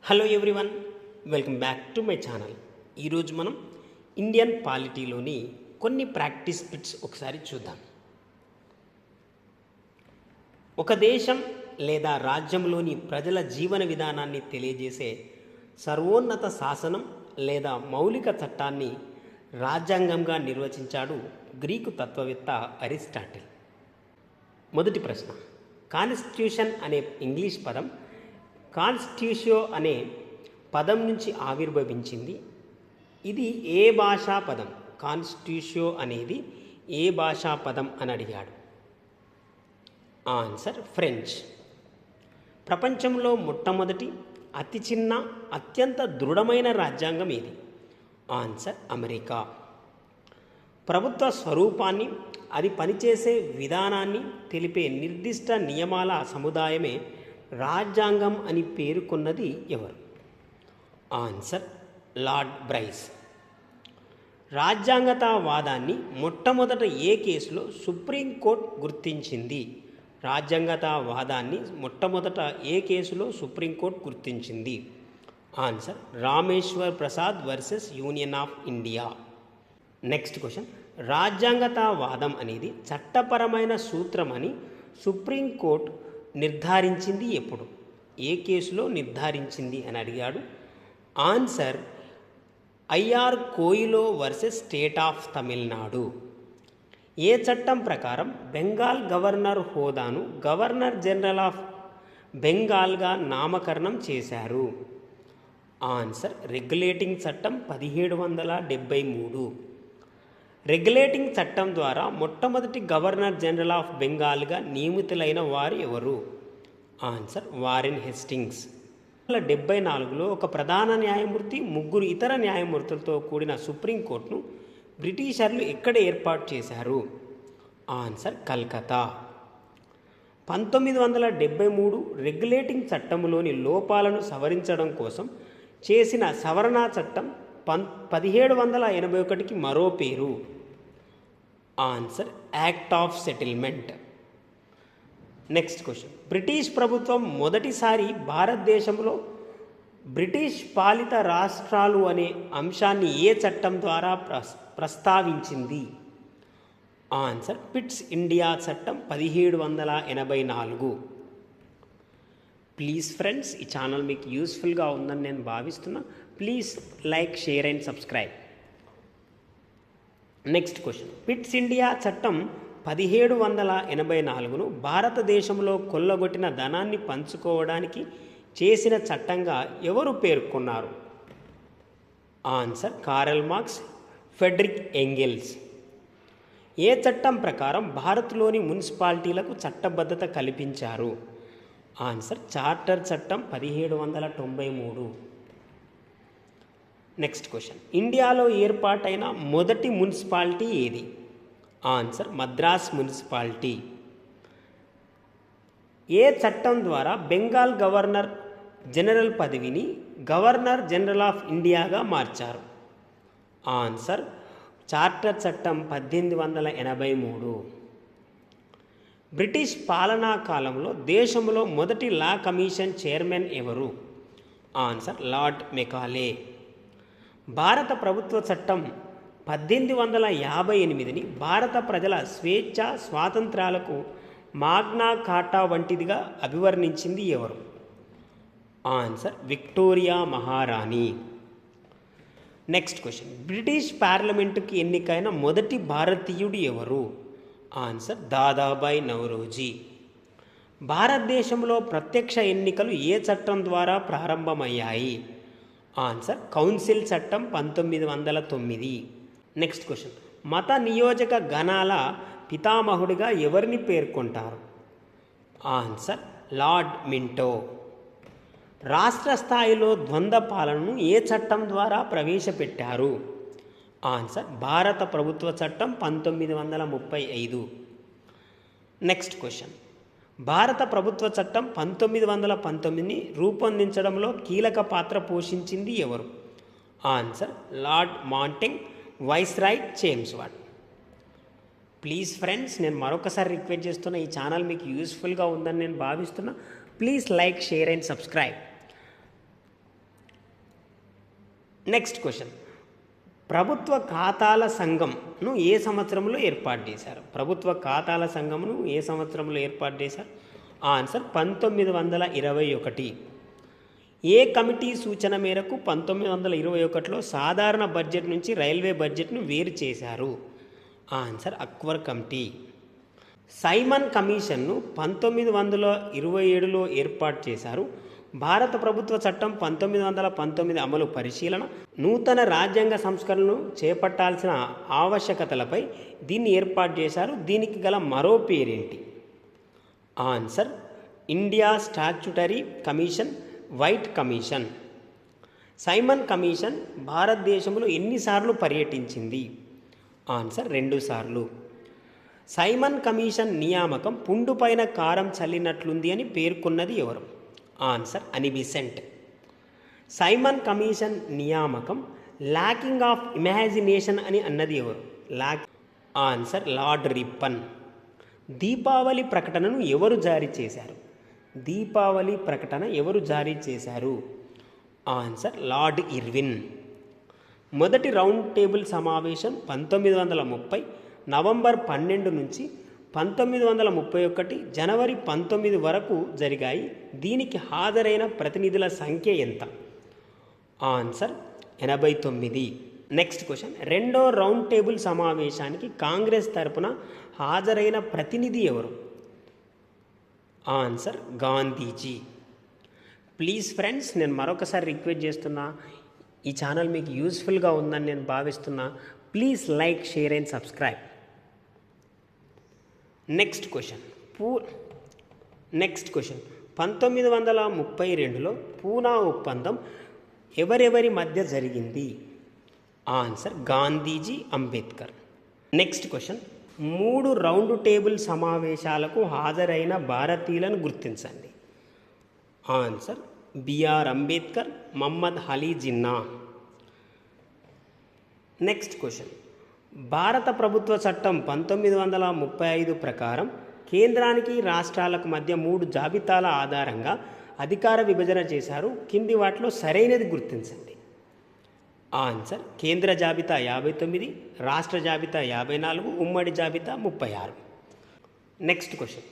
Hello everyone, welcome back to my channel. ఈరోజు మనం Indian పాలిటీలోని కొన్ని ప్రాక్టీస్ బిట్స్ ఒకసారి చూద్దాం. ఒక దేశం లేదా రాజ్యంలోని ప్రజల జీవన విధానాన్ని తెలియజేసే సర్వోన్నత శాసనం లేదా మౌలిక చట్టాన్ని రాజ్యాంగంగా నిర్వచించాడు గ్రీకు తత్వవేత్త అరిస్టాటిల్. మొదటి ప్రశ్న, కాన్స్టిట్యూషన్ అనే ఇంగ్లీష్ పదం కాన్స్టిట్యూషియో అనే పదం నుంచి ఆవిర్భవించింది. ఇది ఏ భాషా పదం? కాన్స్టిట్యూషియో అనేది ఏ భాషా పదం అని అడిగాడు. Answer French. ప్రపంచంలో మొట్టమొదటి అతి చిన్న అత్యంత దృఢమైన రాజ్యాంగం ఏది? Answer America. ప్రభుత్వ స్వరూపాన్ని, అది పనిచేసే విధానాన్ని తెలిపే నిర్దిష్ట నియమాల సముదాయమే రాజ్యాంగం అని పేర్కొన్నది ఎవరు? Answer lord Bryce. రాజ్యాంగతావాదాన్ని మొట్టమొదట ఏ కేసులో సుప్రీంకోర్టు గుర్తించింది? రాజ్యాంగతావాదాన్ని మొట్టమొదట ఏ కేసులో సుప్రీంకోర్టు గుర్తించింది? Answer Rameshwar Prasad versus union of India. Next question, రాజ్యాంగతావాదం అనేది చట్టపరమైన సూత్రమని సుప్రీంకోర్టు నిర్ధారించింది ఎప్పుడు? ఏ కేసులో నిర్ధారించింది అని అడిగాడు. Answer I R Coelho versus state of Tamil Nadu. ఏ చట్టం ప్రకారం బెంగాల్ గవర్నర్ హోదాను గవర్నర్ జనరల్ ఆఫ్ బెంగాల్గా నామకరణం చేశారు? ఆన్సర్ రెగ్యులేటింగ్ చట్టం 1773. రెగ్యులేటింగ్ చట్టం ద్వారా మొట్టమొదటి గవర్నర్ జనరల్ ఆఫ్ బెంగాల్గా నియమితులైన వారు ఎవరు? Answer Warren Hastings. 1974లో ఒక ప్రధాన న్యాయమూర్తి, 3 ఇతర న్యాయమూర్తులతో కూడిన సుప్రీంకోర్టును బ్రిటిషర్లు ఎక్కడ ఏర్పాటు చేశారు? ఆన్సర్ కల్కత్తా. 1973 రెగ్యులేటింగ్ చట్టంలోని లోపాలను సవరించడం కోసం చేసిన సవరణ చట్టం 1781కి మరో పేరు? Answer act of settlement. Next question, British ప్రభుత్వం మొదటిసారి భారతదేశంలో బ్రిటిష్ పాలిత రాష్ట్రాలు అనే అంశాన్ని ఏ చట్టం ద్వారా ప్రస్తావించింది? ఆన్సర్ పిట్స్ ఇండియా చట్టం 1784. ప్లీజ్ ఫ్రెండ్స్, ఈ ఛానల్ మీకు యూస్ఫుల్గా ఉందని నేను భావిస్తున్నా. Please like, share and subscribe. Next question, Pitt's India చట్టం 1784ను భారతదేశంలో కొల్లగొట్టిన ధనాన్ని పంచుకోవడానికి చేసిన చట్టంగా ఎవరు పేర్కొన్నారు? Answer Karl Marx, Friedrich Engels. ఏ చట్టం ప్రకారం భారత్లోని మున్సిపాలిటీలకు చట్టబద్ధత కల్పించారు? ఆన్సర్ చార్టర్ చట్టం 1793. నెక్స్ట్ క్వశ్చన్, ఇండియాలో ఏర్పాటైన మొదటి మున్సిపాలిటీ ఏది? Answer Madras municipality. ఏ చట్టం ద్వారా బెంగాల్ గవర్నర్ జనరల్ పదవిని గవర్నర్ జనరల్ ఆఫ్ ఇండియాగా మార్చారు? ఆన్సర్ చార్టర్ చట్టం 1883. బ్రిటిష్ పాలనా కాలంలో దేశంలో మొదటి లా కమిషన్ చైర్మన్ ఎవరు? Answer lord Macaulay. భారత ప్రభుత్వ చట్టం 1858ని భారత ప్రజల స్వేచ్ఛ స్వాతంత్రాలకు మాగ్నా కార్టా వంటిదిగా అభివర్ణించింది ఎవరు? ఆన్సర్ విక్టోరియా మహారాణి. నెక్స్ట్ క్వశ్చన్, బ్రిటిష్ పార్లమెంటుకి ఎన్నికైన మొదటి భారతీయుడు ఎవరు? ఆన్సర్ దాదాబాయ్ నౌరోజీ. భారతదేశంలో ప్రత్యక్ష ఎన్నికలు ఏ చట్టం ద్వారా ప్రారంభమయ్యాయి? ఆన్సర్ కౌన్సిల్ చట్టం 1909. నెక్స్ట్ క్వశ్చన్, మత నియోజక గణాల పితామహుడిగా ఎవరిని పేర్కొంటారు? Answer lord Minto. రాష్ట్ర స్థాయిలో ద్వంద్వ పాలనను ఏ చట్టం ద్వారా ప్రవేశపెట్టారు? ఆన్సర్ భారత ప్రభుత్వ చట్టం 1935. నెక్స్ట్ క్వశ్చన్, భారత ప్రభుత్వ చట్టం 1919ని రూపొందించడంలో కీలక పాత్ర పోషించింది ఎవరు? Answer lord Montagu, viceroy Chelmsford. Please friends, నేను మరొకసారి రిక్వెస్ట్ చేస్తున్నా, ఈ ఛానల్ మీకు యూస్ఫుల్గా ఉందని నేను భావిస్తున్నా. Please like, share and subscribe. Next question, ప్రభుత్వ ఖాతాల సంఘంను ఏ సంవత్సరంలో ఏర్పాటు చేశారు? ప్రభుత్వ ఖాతాల సంఘమును ఏ సంవత్సరంలో ఏర్పాటు చేశారు? ఆన్సర్ 1921. ఏ కమిటీ సూచన మేరకు 1921లో సాధారణ బడ్జెట్ నుంచి రైల్వే బడ్జెట్ను వేరు చేశారు? Answer Akbar committee. సైమన్ కమిషన్ను 1927లో ఏర్పాటు చేశారు. భారత ప్రభుత్వ చట్టం 1919 అమలు పరిశీలన, నూతన రాజ్యాంగ సంస్కరణను చేపట్టాల్సిన ఆవశ్యకతలపై దీన్ని ఏర్పాటు చేశారు. దీనికి గల మరో పేరేంటి? Answer India statutory commission, white commission. Simon commission భారతదేశంలో ఎన్నిసార్లు పర్యటించింది? ఆన్సర్ 2 సార్లు. సైమన్ కమిషన్ నియామకం పుండుపైన కారం చల్లినట్లుంది అని పేర్కొన్నది ఎవరు? Answer Annie Besant. సైమన్ కమిషన్ నియామకం ల్యాకింగ్ ఆఫ్ ఇమాజినేషన్ అని అన్నది ఎవరు? Answer lord Ripon. దీపావళి ప్రకటనను ఎవరు జారీ చేశారు? దీపావళి ప్రకటన ఎవరు జారీ చేశారు? Answer Lord Irwin. మొదటి రౌండ్ టేబుల్ సమావేశం 1930 నవంబర్ 12 నుంచి 1931 జనవరి 19 వరకు జరిగాయి. దీనికి హాజరైన ప్రతినిధుల సంఖ్య ఎంత? ఆన్సర్ 89. నెక్స్ట్ క్వశ్చన్, రెండో రౌండ్ టేబుల్ సమావేశానికి కాంగ్రెస్ తరపున హాజరైన ప్రతినిధి ఎవరు? ఆన్సర్ గాంధీజీ. ప్లీజ్ ఫ్రెండ్స్, నేను మరొకసారి రిక్వెస్ట్ చేస్తున్నా, ఈ ఛానల్ మీకు యూస్ఫుల్గా ఉందని నేను భావిస్తున్నా. Please like, share and subscribe. Next question 1932లో పూనా ఒప్పందం ఎవరెవరి మధ్య జరిగింది? Answer Gandhiji, Ambedkar. Next question, 3 round table సమావేశాలకు హాజరైన భారతీయులను గుర్తించండి. Answer B R Ambedkar, Mohammad Ali Jinnah. Next question, భారత ప్రభుత్వ చట్టం 1935 ప్రకారం కేంద్రానికి రాష్ట్రాలకు మధ్య 3 జాబితాల ఆధారంగా అధికార విభజన చేశారు. కింది వాటిలో సరైనది గుర్తించండి. ఆన్సర్ కేంద్ర జాబితా 59, రాష్ట్ర జాబితా 54, ఉమ్మడి జాబితా 36. నెక్స్ట్ క్వశ్చన్,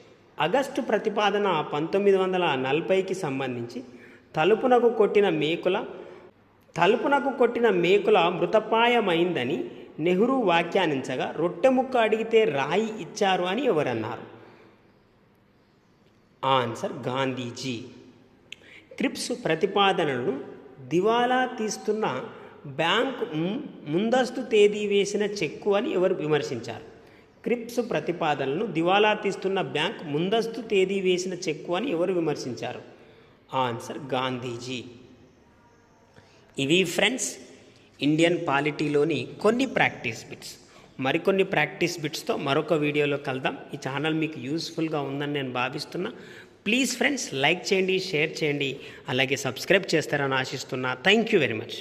ఆగస్టు ప్రతిపాదన 1940కి సంబంధించి తలుపునకు కొట్టిన మేకుల మృతపాయమైందని నెహ్రూ వ్యాఖ్యానించగా రొట్టె ముక్క అడిగితే రాయి ఇచ్చారు అని ఎవరన్నారు? ఆన్సర్ గాంధీజీ. క్రిప్స్ ప్రతిపాదనను దివాలా తీస్తున్న బ్యాంకు ముందస్తు తేదీ వేసిన చెక్కు అని ఎవరు విమర్శించారు? క్రిప్స్ ప్రతిపాదనలను దివాలా తీస్తున్న బ్యాంక్ ముందస్తు తేదీ వేసిన చెక్కు అని ఎవరు విమర్శించారు? ఆన్సర్ గాంధీజీ. ఇవి ఫ్రెండ్స్ ఇండియన్ పాలిటీలోని కొన్ని ప్రాక్టీస్ బిట్స్. మరికొన్ని ప్రాక్టీస్ బిట్స్తో మరొక వీడియోలో కలుద్దాం. ఈ ఛానల్ మీకు యూస్ఫుల్గా ఉందని నేను భావిస్తున్నా. ప్లీజ్ ఫ్రెండ్స్ లైక్ చేయండి, షేర్ చేయండి, అలాగే సబ్స్క్రైబ్ చేస్తారని ఆశిస్తున్నా. Thank you very much.